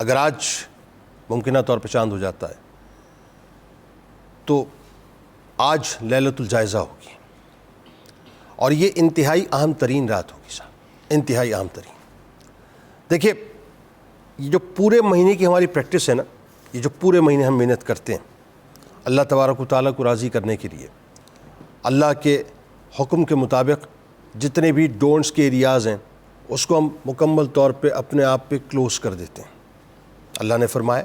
اگر آج ممکنہ طور پہ چاند ہو جاتا ہے تو آج لیلۃ الجائزہ ہوگی، اور یہ انتہائی اہم ترین رات ہوگی صاحب، انتہائی اہم ترین۔ دیکھیے یہ جو پورے مہینے کی ہماری پریکٹس ہے نا، یہ جو پورے مہینے ہم محنت کرتے ہیں اللہ تبارک و تعالیٰ کو راضی کرنے کے لیے، اللہ کے حکم کے مطابق جتنے بھی ڈونٹس کے ایریاز ہیں اس کو ہم مکمل طور پہ اپنے آپ پہ کلوز کر دیتے ہیں، اللہ نے فرمایا،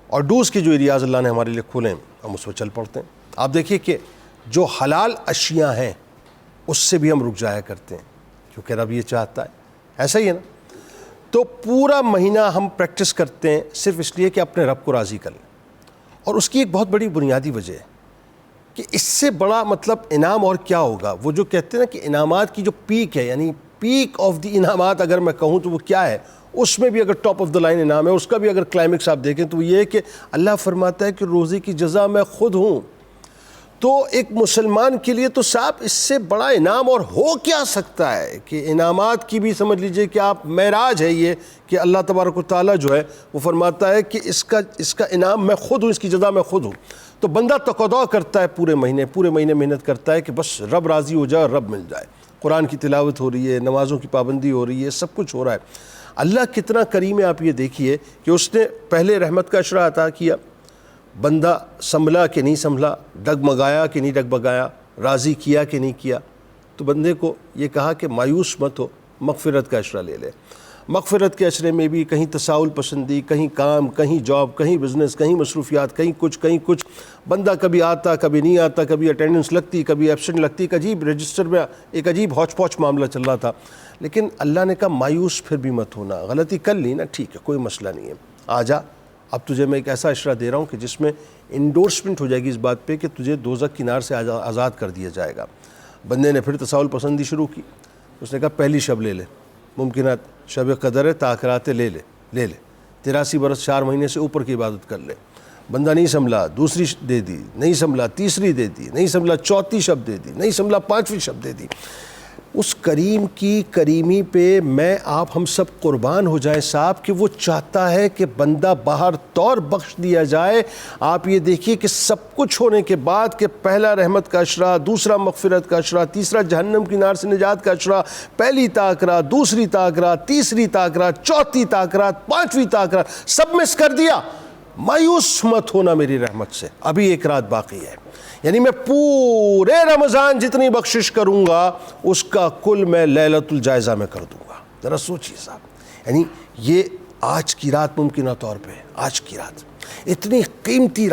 اور ڈوز کے جو ایریاز اللہ نے ہمارے لیے کھولے ہیں ہم اس پہ چل پڑتے ہیں۔ آپ دیکھیے کہ جو حلال اشیاء ہیں اس سے بھی ہم رک جایا کرتے ہیں کیونکہ رب یہ چاہتا ہے، ایسا ہی ہے نا۔ تو پورا مہینہ ہم پریکٹس کرتے ہیں صرف اس لیے کہ اپنے رب کو راضی کر لیں، اور اس کی ایک بہت بڑی بنیادی وجہ ہے کہ اس سے بڑا مطلب انعام اور کیا ہوگا۔ وہ جو کہتے ہیں نا کہ انعامات کی جو پیک ہے، یعنی پیک آف دی انعامات اگر میں کہوں تو وہ کیا ہے، اس میں بھی اگر ٹاپ آف دا لائن انعام ہے، اس کا بھی اگر کلائمیکس آپ دیکھیں تو یہ ہے کہ اللہ فرماتا ہے کہ روزی کی جزا میں خود ہوں۔ تو ایک مسلمان کے لیے تو صاحب اس سے بڑا انعام اور ہو کیا سکتا ہے کہ انعامات کی بھی سمجھ لیجئے کہ آپ معراج ہے یہ کہ اللہ تبارک و تعالیٰ جو ہے وہ فرماتا ہے کہ اس کا انعام میں خود ہوں، اس کی جزا میں خود ہوں۔ تو بندہ تقاضا کرتا ہے پورے مہینے محنت کرتا ہے کہ بس رب راضی ہو جائے اور رب مل جائے۔ قرآن کی تلاوت ہو رہی ہے، نمازوں کی پابندی ہو رہی ہے، سب کچھ ہو رہا ہے۔ اللہ کتنا کریم ہے، آپ یہ دیکھیے کہ اس نے پہلے رحمت کا عشرہ عطا کیا، بندہ سنبھلا کہ نہیں سنبھلا، ڈگمگایا کہ نہیں ڈگمگایا، راضی کیا کہ نہیں کیا، تو بندے کو یہ کہا کہ مایوس مت ہو، مغفرت کا عشرہ لے لے۔ مغفرت کے عشرے میں بھی کہیں تساہل پسندی، کہیں کام، کہیں جاب، کہیں بزنس، کہیں مصروفیات، کہیں کچھ بندہ کبھی آتا کبھی نہیں آتا، کبھی اٹینڈنس لگتی کبھی ایبسنٹ لگتی، ایک عجیب رجسٹر میں ایک عجیب ہوچ پوچ معاملہ چل رہا تھا۔ لیکن اللہ نے کہا مایوس پھر بھی مت ہونا، غلطی کر لی نا، ٹھیک ہے کوئی مسئلہ نہیں ہے، آ جا، اب تجھے میں ایک ایسا عشرہ دے رہا ہوں کہ جس میں انڈورسمنٹ ہو جائے گی اس بات پہ کہ تجھے دوزخ کی نار سے آزاد کر دیا جائے گا۔ بندے نے پھر تساہل پسندی شروع کی، اس نے کہا پہلی شب لے لے، ممکنات شب قدر ہے، تاخرات لے لے 83 برس 4 مہینے سے اوپر کی عبادت کر لے۔ بندہ نہیں سنبھلا، دوسری دے دی، نہیں سنبھلا تیسری دے دی، نہیں سنبھلا چوتھی شب دے دی، نہیں سنبھلا 5ویں شب دے دی۔ اس کریم کی کریمی پہ میں آپ ہم سب قربان ہو جائیں صاحب کہ وہ چاہتا ہے کہ بندہ باہر طور بخش دیا جائے۔ آپ یہ دیکھیے کہ سب کچھ ہونے کے بعد کہ پہلا رحمت کا عشرہ، دوسرا مغفرت کا عشرہ، تیسرا جہنم کی نار سے نجات کا عشرہ، پہلی تاخرات، دوسری تاخرات، تیسری تاخرات، چوتھی تاخرات، 5ویں تاخرات، سب مس کر دیا۔ مایوس مت ہونا میری رحمت سے، ابھی ایک رات باقی ہے، یعنی میں پورے رمضان جتنی بخشش کروں گا اس کا کل میں لیلۃ الجائزہ میں کر دوں گا۔ ذرا سوچیے صاحب، یعنی یہ آج کی رات ممکنہ طور پہ، آج کی رات اتنی قیمتی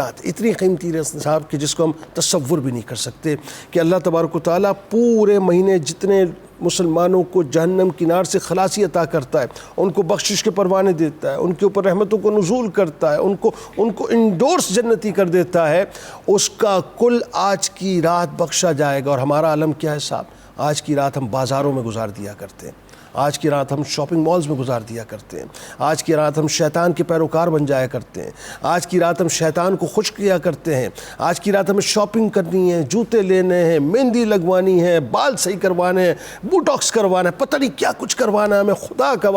رات صاحب کہ جس کو ہم تصور بھی نہیں کر سکتے کہ اللہ تبارک و تعالیٰ پورے مہینے جتنے مسلمانوں کو جہنم کی نار سے خلاصی عطا کرتا ہے، ان کو بخشش کے پروانے دیتا ہے، ان کے اوپر رحمتوں کو نزول کرتا ہے، ان کو انڈورس جنتی کر دیتا ہے، اس کا کل آج کی رات بخشا جائے گا۔ اور ہمارا عالم کیا ہے صاحب، آج کی رات ہم بازاروں میں گزار دیا کرتے ہیں، آج کی رات ہم شاپنگ مالز میں گزار دیا کرتے ہیں، آج کی رات ہم شیطان کے پیروکار بن جایا کرتے ہیں، آج کی رات ہم شیطان کو خوش کیا کرتے ہیں، آج کی رات ہمیں شاپنگ کرنی ہے، جوتے لینے ہیں، مہندی لگوانی ہے، بال صحیح کروانے ہیں، بوٹاکس کروانا ہے، پتہ نہیں کیا کچھ کروانا ہے ہمیں۔ خدا کا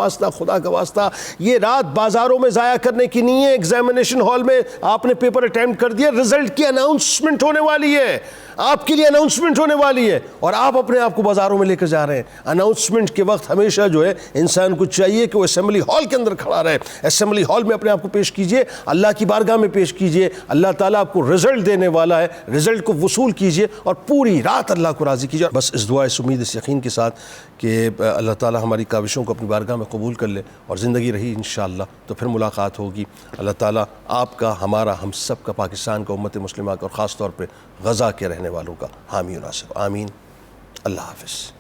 واسطہ یہ رات بازاروں میں ضائع کرنے کی نہیں ہے۔ ایگزامینیشن ہال میں آپ نے پیپر اٹیمپٹ کر دیا، رزلٹ کی اناؤنسمنٹ ہونے والی ہے، آپ کے لیے اناؤنسمنٹ ہونے والی ہے، اور آپ اپنے آپ کو بازاروں میں لے کر جا رہے ہیں۔ اناؤنسمنٹ کے وقت ہمیشہ جو ہے انسان کو چاہیے کہ وہ اسمبلی ہال کے اندر کھڑا رہے، اسمبلی ہال میں اپنے آپ کو پیش کیجئے، اللہ کی بارگاہ میں پیش کیجئے، اللہ تعالیٰ آپ کو رزلٹ دینے والا ہے، رزلٹ کو وصول کیجئے اور پوری رات اللہ کو راضی کیجئے۔ بس اس دعا، اس امید، اس یقین کے ساتھ کہ اللہ تعالیٰ ہماری کاوشوں کو اپنی بارگاہ میں قبول کر لے اور زندگی رہی انشاءاللہ تو پھر ملاقات ہوگی۔ اللہ تعالیٰ آپ کا، ہمارا، ہم سب کا، پاکستان کا، امت مسلمہ کا، اور خاص طور پہ غزہ کے رہنے والوں کا حامی و ناصر، آمین۔ اللہ حافظ۔